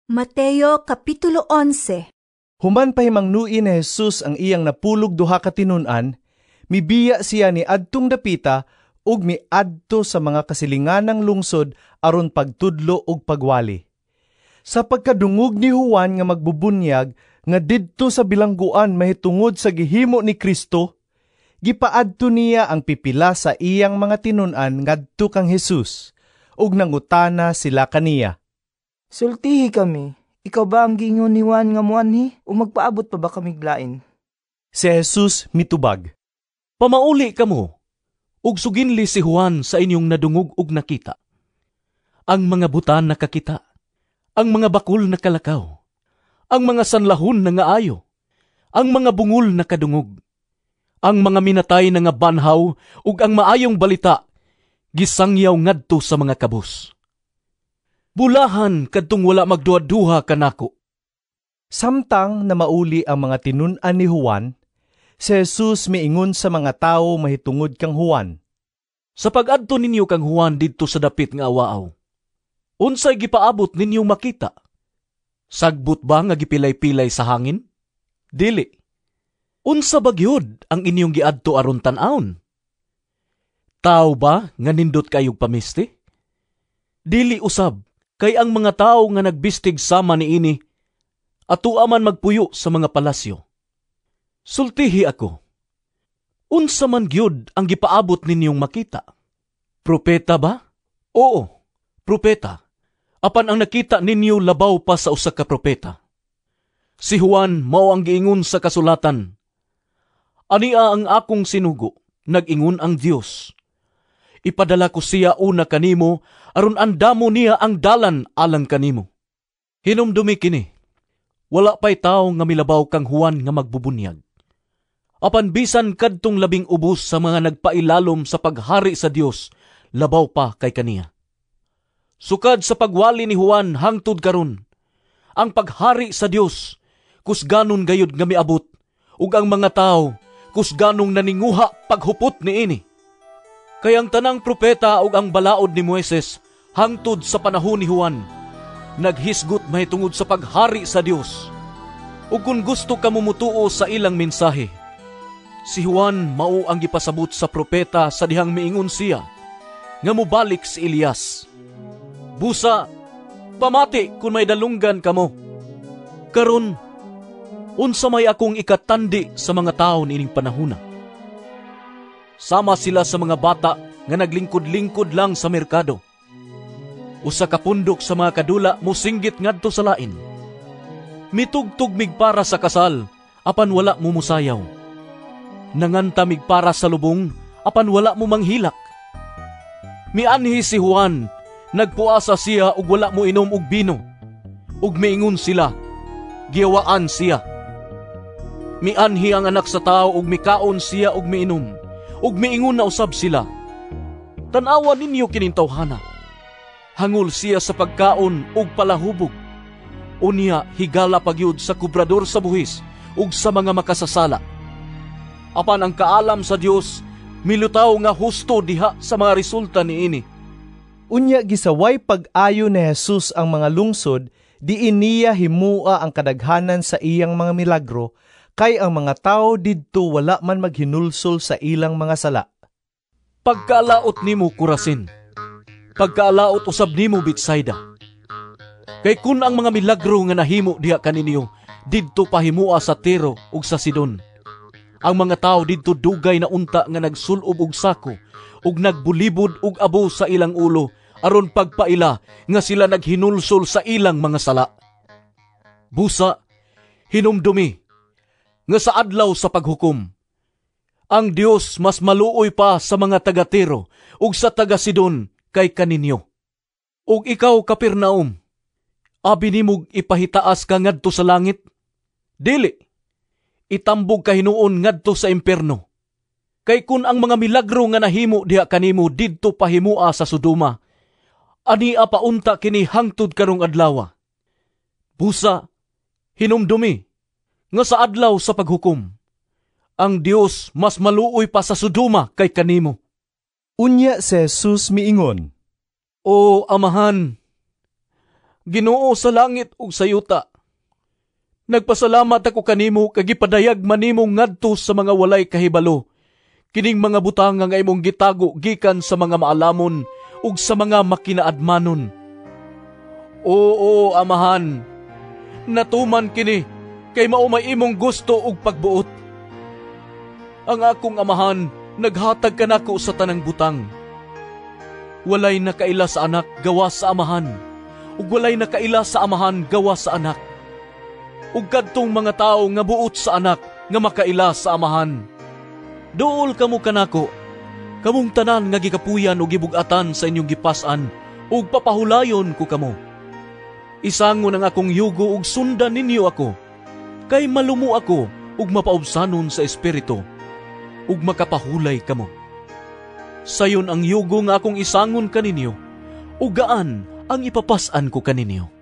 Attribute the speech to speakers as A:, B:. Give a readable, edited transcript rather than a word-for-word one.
A: Mateo Kapitulo 11.
B: Human pahimangnuin ni Jesus ang iyang napulog duha ka tinun-an, mibiya siya ni adtong dapita ug miadto sa mga kasilinganang lungsod aron pagtudlo ug pagwali. Sa pagkadungog ni Juan nga magbubunyag nga didto sa bilangguan mahitungod sa gihimo ni Kristo, gipaadto niya ang pipila sa iyang mga tinun-an ngadto kang Jesus ug nangutana sila kaniya.
C: Sultihi kami, ikaw ba ang gingon ni Juan nga muanhi o magpaabot pa ba kami glain?
B: Si Jesus mitubag,
D: Pamauli kamo, ug suginli si Juan sa inyong nadungog ug nakita. Ang mga butan nakakita, ang mga bakul nakalakaw, ang mga sanlahon na nga ayo, ang mga bungol nakadungog, ang mga minatay na nga banhaw ug ang maayong balita gisangyaw ngadto sa mga kabus. Bulahan kadtong wala magduha-duha kanako.
B: Samtang na mauli ang mga tinun-an ni Juan, si Jesus miingon sa mga tawo mahitungod kang Juan.
D: Sa pag-adto ninyo kang Juan didto sa dapit nga awaaw, unsay gipaabot ninyo makita? Sagbot ba nga gipilay-pilay sa hangin? Dili. Unsa ba gyud ang inyong giadto aron tan-awon? Tao ba nga nindot kayog pamisti? Dili usab. Kay ang mga tao nga nagbistig sama niini, atua man magpuyo sa mga palasyo. Sultihi ako, unsa man gyud ang gipaabot ninyong makita? Propeta ba? Oo, propeta. Apan ang nakita ninyo labaw pa sa usa ka propeta. Si Juan mao ang giingon sa kasulatan. Ania ang akong sinugo, nag-ingon ang Dios. Ipadala ko siya una kanimo, aron andamo niya ang dalan alang kanimo. Hinumdumi kini, wala pa'y tao nga milabaw kang Juan nga magbubunyag. Apan bisan kadtong labing ubos sa mga nagpailalom sa paghari sa Dios, labaw pa kay kaniya. Sukad sa pagwali ni Juan hangtod karon, ang paghari sa Dios, kusganon gayud nga miabot, ug ang mga tao, kusganong naninguha paghupot niini. Kay ang tanang propeta ug ang balaod ni Moises hangtod sa panahon ni Juan naghisgot mahitungod sa paghari sa Dios. Ug kung gusto ka mumutuo sa ilang mensahe, si Juan mao ang gipasabot sa propeta sa dihang miingon siya nga mobalik si Elias. Busa, pamati kung may dalunggan kamo. Karon, unsa may akong ikatandi sa mga tao niining panahona? Sama sila sa mga bata nga naglingkod-lingkod lang sa merkado. Usa ka pundok sa mga kadula mosinggit ngadto sa lain. Mitugtog para sa kasal, apan wala mo musayaw. Nangantamig para sa lubong, apan wala mo manghilak. Mianhi si Juan, nagpuasa siya ug wala mo inom og bino. Ug miingon sila, giyawaan siya. Mianhi ang anak sa tao ug mikaon siya ug miinom. Ug miingon na usab sila, tanawa ninyo kinintawhana. Hangol siya sa pagkaon ug palahubog. Unya higala pagyud sa kubrador sa buhis ug sa mga makasasala. Apan ang kaalam sa Dios milutaw nga husto diha sa mga resulta niini.
B: Unya gisaway pag-ayo ni Jesus ang mga lungsod, diin niya himua ang kadaghanan sa iyang mga milagro, kay ang mga tao didto wala man maghinulsol sa ilang mga sala.
D: Pagkaalaot nimo Kurasin, pagkaalaot usab nimo Betsaida. Kay kun ang mga milagro nga nahimo diha kaninyo didto pahimua sa Tiro ug sa Sidon, ang mga tao didto dugay na unta nga nagsulob og sako ug nagbulibod og abo sa ilang ulo aron pagpaila nga sila naghinulsol sa ilang mga sala. Busa, hinumdumi nga sa adlaw sa paghukom, ang Dios mas maluoy pa sa mga taga-Tiro ug sa taga-Sidon kay kaninyo. Ug ikaw, Kapernaum, abi nimog ipahitaas ka ngadto sa langit? Dili, itambog ka hinuon ngadto sa impierno. Kay kun ang mga milagro nga nahimo diha kanimo didto pahimua sa Sodoma, ania paunta kini hangtod karong adlaw. Busa, hinumdumi nga sa adlaw sa paghukom, ang Dios mas maluoy pa sa Sodoma kay kanimo.
B: Unya si Jesus miingon,
D: O Amahan, Ginoo sa langit ug sa yuta, nagpasalamat ako kanimo kag gipadayag manimo ngadto sa mga walay kahibalo kining mga butang nga imong gitago gikan sa mga maalamon ug sa mga makinaadmanon. Oo, Amahan, natuman kini kay mao may imong gusto ug pagbuot. Ang akong Amahan naghatag kanako sa tanang butang. Walay nakaila sa anak gawa sa Amahan, ug walay nakaila sa Amahan gawa sa anak. Ug kadtong mga tawo nga buot sa anak nga makaila sa Amahan. Duol kamo kanako, kamong tanan nga gikapuyan ug gibug-atan sa inyong gipas-an, ug papahulayon ko kamo. Isangon ang akong yugo ug sundan ninyo ako, kay malumo ako ug mapaubsanon sa espiritu, ug makapahulay kamo. Sayon ang yugo nga akong isangon kaninyo, ug gaan ang ipapas-an ko kaninyo.